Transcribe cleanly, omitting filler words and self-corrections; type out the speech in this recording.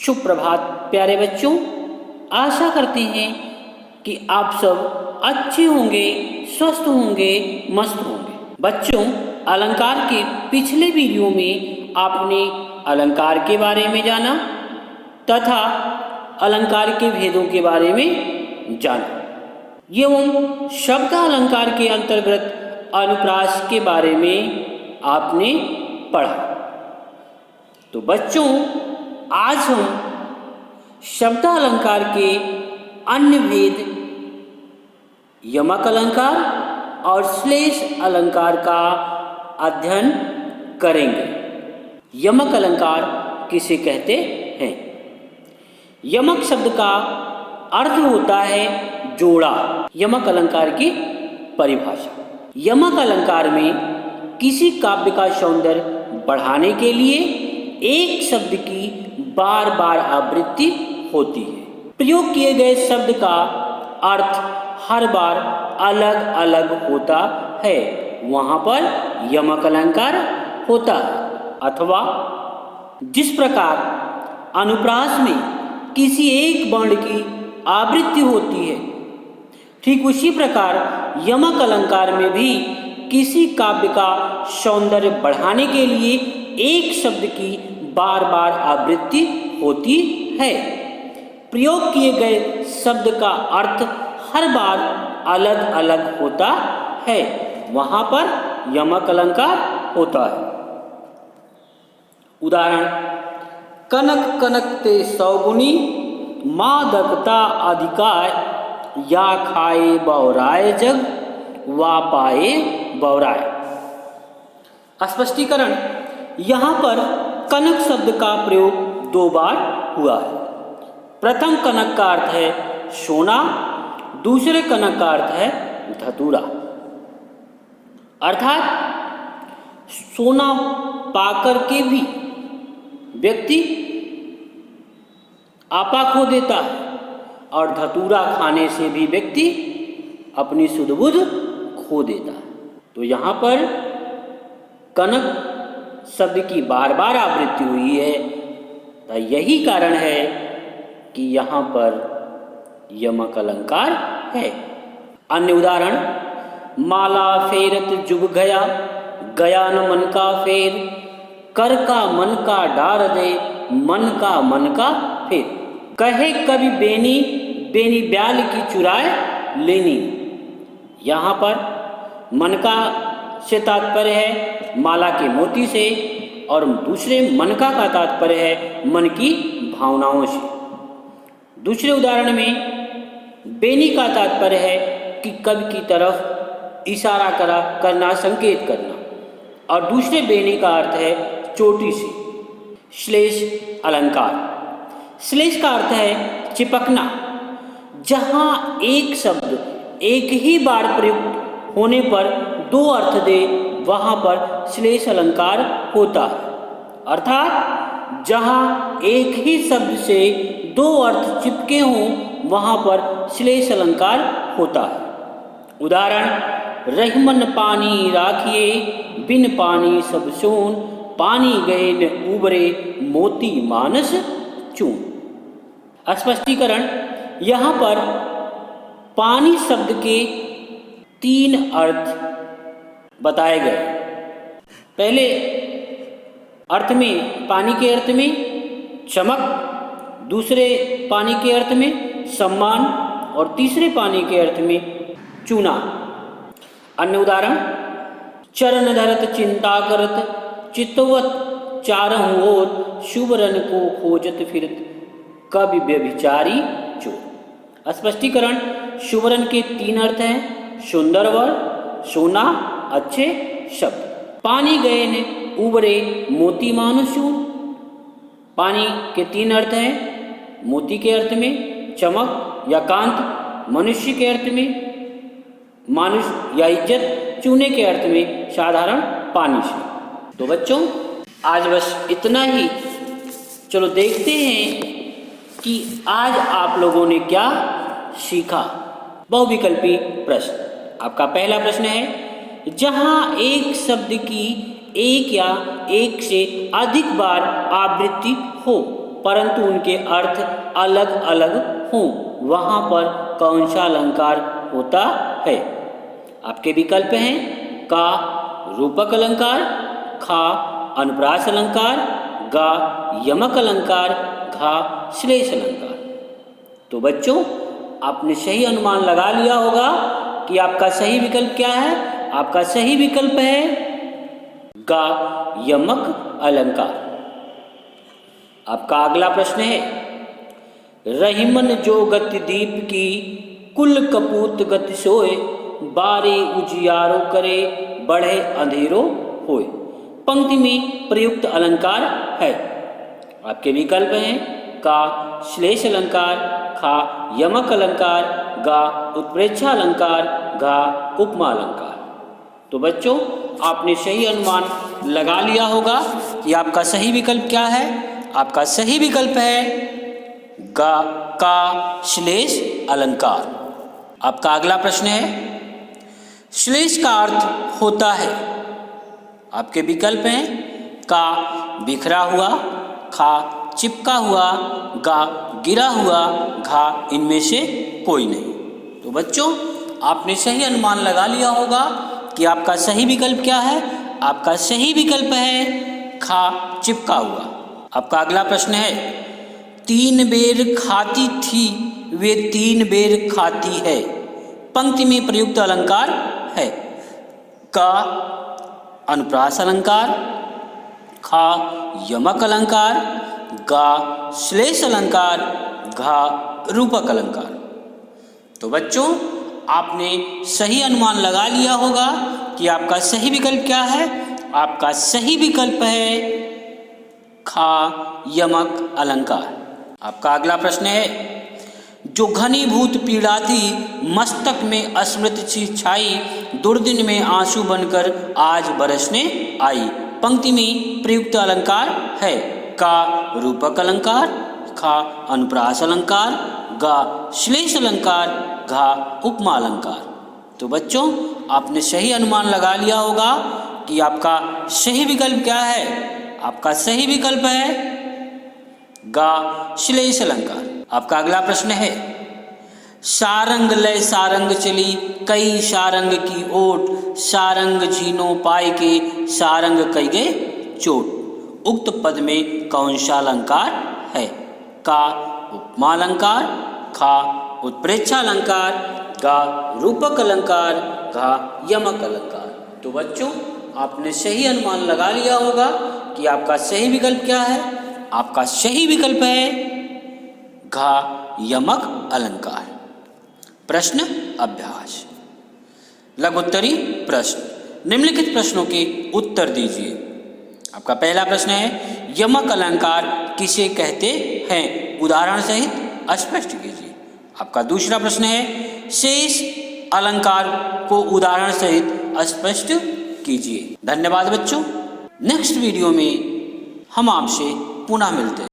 शुभ प्रभात प्यारे बच्चों। आशा करते हैं कि आप सब अच्छे होंगे, स्वस्थ होंगे, मस्त होंगे। बच्चों, अलंकार के पिछले वीडियो में आपने अलंकार के बारे में जाना तथा अलंकार के भेदों के बारे में जाना एवं शब्द अलंकार के अंतर्गत अनुप्रास के बारे में आपने पढ़ा। तो बच्चों, आज हम शब्द अलंकार के अन्य भेद यमक अलंकार और श्लेष अलंकार का अध्ययन करेंगे। यमक अलंकार किसे कहते हैं? यमक शब्द का अर्थ होता है जोड़ा। यमक अलंकार की परिभाषा। यमक अलंकार में किसी काव्य का सौंदर्य बढ़ाने के लिए एक शब्द की बार बार आवृत्ति होती है। प्रयोग किए गए शब्द का अर्थ हर बार अलग अलग होता है, वहां पर यमक अलंकार होता है। अथवा जिस प्रकार अनुप्रास में किसी एक वर्ण की आवृत्ति होती है, ठीक उसी प्रकार यमक अलंकार में भी किसी काव्य का सौंदर्य बढ़ाने के लिए एक शब्द की बार बार आवृत्ति होती है। प्रयोग किए गए शब्द का अर्थ हर बार अलग अलग होता है, वहां पर यमक अलंकार होता है। उदाहरण: कनक कनकते सौगुनी, मादकता अधिकाय, या खाए बौराए जग, वा पाए बौराए। स्पष्टीकरण: यहाँ पर कनक शब्द का प्रयोग दो बार हुआ है। प्रथम कनक का अर्थ है सोना, दूसरे कनक का अर्थ है धतूरा। अर्थात सोना पाकर के भी व्यक्ति आपा खो देता है और धतूरा खाने से भी व्यक्ति अपनी सुध बुध खो देता है। तो यहाँ पर कनक शब्द की बार बार आवृत्ति हुई है, तो यही कारण है कि यहाँ पर यमक अलंकार है। अन्य उदाहरण: माला फेरत जुग गया, गया न मन का फेर, कर का मन का डार दे, मन का मन का फेर। कहे कभी बेनी, बेनी ब्याल की चुराए लेनी। यहाँ पर मन का से तात्पर्य है माला के मोती से, और दूसरे मनका का तात्पर्य है मन की भावनाओं से। दूसरे उदाहरण में बेनी का तात्पर्य है कि कवि की तरफ इशारा करना, संकेत करना, और दूसरे बेनी का अर्थ है चोटी से। श्लेष अलंकार। श्लेष का अर्थ है चिपकना। जहाँ एक शब्द एक ही बार प्रयुक्त होने पर दो अर्थ दे, वहाँ पर श्लेष अलंकार होता है। अर्थात जहाँ एक ही शब्द से दो अर्थ चिपके हों, वहाँ पर श्लेष अलंकार होता है। उदाहरण: रहमन पानी राखिए, बिन पानी सब सोन, पानी गए न उबरे, मोती मानस चून। स्पष्टीकरण: यहाँ पर पानी शब्द के तीन अर्थ बताए गए। पहले अर्थ में, पानी के अर्थ में चमक, दूसरे पानी के अर्थ में सम्मान, और तीसरे पानी के अर्थ में चूना। अन्य उदाहरण: चरण धरत चिंता करत, चितवत चारहु ओर, शुभरन को खोजत फिरत, कवि व्यभिचारी चोर। स्पष्टीकरण: शुभरन के तीन अर्थ हैं सुंदर वर, सोना, अच्छे शब्द। पानी गए ने उबरे, मोती मानुषून। पानी के तीन अर्थ हैं मोती के अर्थ में चमक या कांत, मनुष्य के अर्थ में मानुष या इज्जत, चूने के अर्थ में साधारण पानी से। तो बच्चों, आज बस इतना ही। चलो देखते हैं कि आज आप लोगों ने क्या सीखा। बहुविकल्पी प्रश्न। आपका पहला प्रश्न है, जहां एक शब्द की एक या एक से अधिक बार आवृत्ति हो, परंतु उनके अर्थ अलग अलग हों, वहाँ पर कौन सा अलंकार होता है? आपके विकल्प हैं का रूपक अलंकार, खा अनुप्रास अलंकार, गा यमक अलंकार, घा श्लेष अलंकार। तो बच्चों, आपने सही अनुमान लगा लिया होगा कि आपका सही विकल्प क्या है। आपका सही विकल्प है गा यमक अलंकार। आपका अगला प्रश्न है, रहीमन जो गति दीप की, कुल कपूत गति सोए, बारे उजियारो करे, बढ़े अंधेरो होए। पंक्ति में प्रयुक्त अलंकार है। आपके विकल्प हैं का श्लेष अलंकार, खा यमक अलंकार, गा उत्प्रेक्षा अलंकार, घा उपमा अलंकार। तो बच्चों, आपने सही अनुमान लगा लिया होगा कि आपका सही विकल्प क्या है। आपका सही विकल्प है गा का श्लेष अलंकार। आपका अगला प्रश्न है, श्लेष का अर्थ होता है। आपके विकल्प हैं का बिखरा हुआ, खा चिपका हुआ, गा गिरा हुआ, घा इनमें से कोई नहीं। तो बच्चों, आपने सही अनुमान लगा लिया होगा कि आपका सही विकल्प क्या है। आपका सही विकल्प है खा चिपका हुआ। आपका अगला प्रश्न है, 3 बेर खाती थी वे 3 बेर खाती है। पंक्ति में प्रयुक्त अलंकार है। का अनुप्रास अलंकार, खा यमक अलंकार, गा श्लेष अलंकार, घा रूपक अलंकार। तो बच्चों, आपने सही अनुमान लगा लिया होगा कि आपका सही विकल्प क्या है। आपका सही विकल्प है खा यमक अलंकार। आपका अगला प्रश्न है, जो घनीभूत पीड़ा थी मस्तक में अस्मृत सी छाई, दुर्दिन में आंसू बनकर आज बरसने आई। पंक्ति में प्रयुक्त अलंकार है। का रूपक अलंकार, खा अनुप्रास अलंकार, गा श्लेष अलंकार, घा उपमा अलंकार। तो बच्चों, आपने सही अनुमान लगा लिया होगा कि आपका सही विकल्प क्या है। आपका सही विकल्प है गा श्लेष अलंकार। आपका अगला प्रश्न है, सारंग लय सारंग चली कई सारंग की ओट, सारंग झीनो पाए के सारंग कई गए चोट। उक्त पद में कौन सा अलंकार है। का उपमा अलंकार, खा उत्प्रेक्षा अलंकार, गा रूपक अलंकार, घा यमक अलंकार। तो बच्चों, आपने सही अनुमान लगा लिया होगा कि आपका सही विकल्प क्या है। आपका सही विकल्प है घा यमक अलंकार। प्रश्न अभ्यास, लघुत्तरी प्रश्न। निम्नलिखित प्रश्नों के उत्तर दीजिए। आपका पहला प्रश्न है, यमक अलंकार किसे कहते हैं, उदाहरण सहित स्पष्ट कीजिए। आपका दूसरा प्रश्न है, शेष अलंकार को उदाहरण सहित स्पष्ट कीजिए। धन्यवाद बच्चों। नेक्स्ट वीडियो में हम आपसे पुनः मिलते हैं।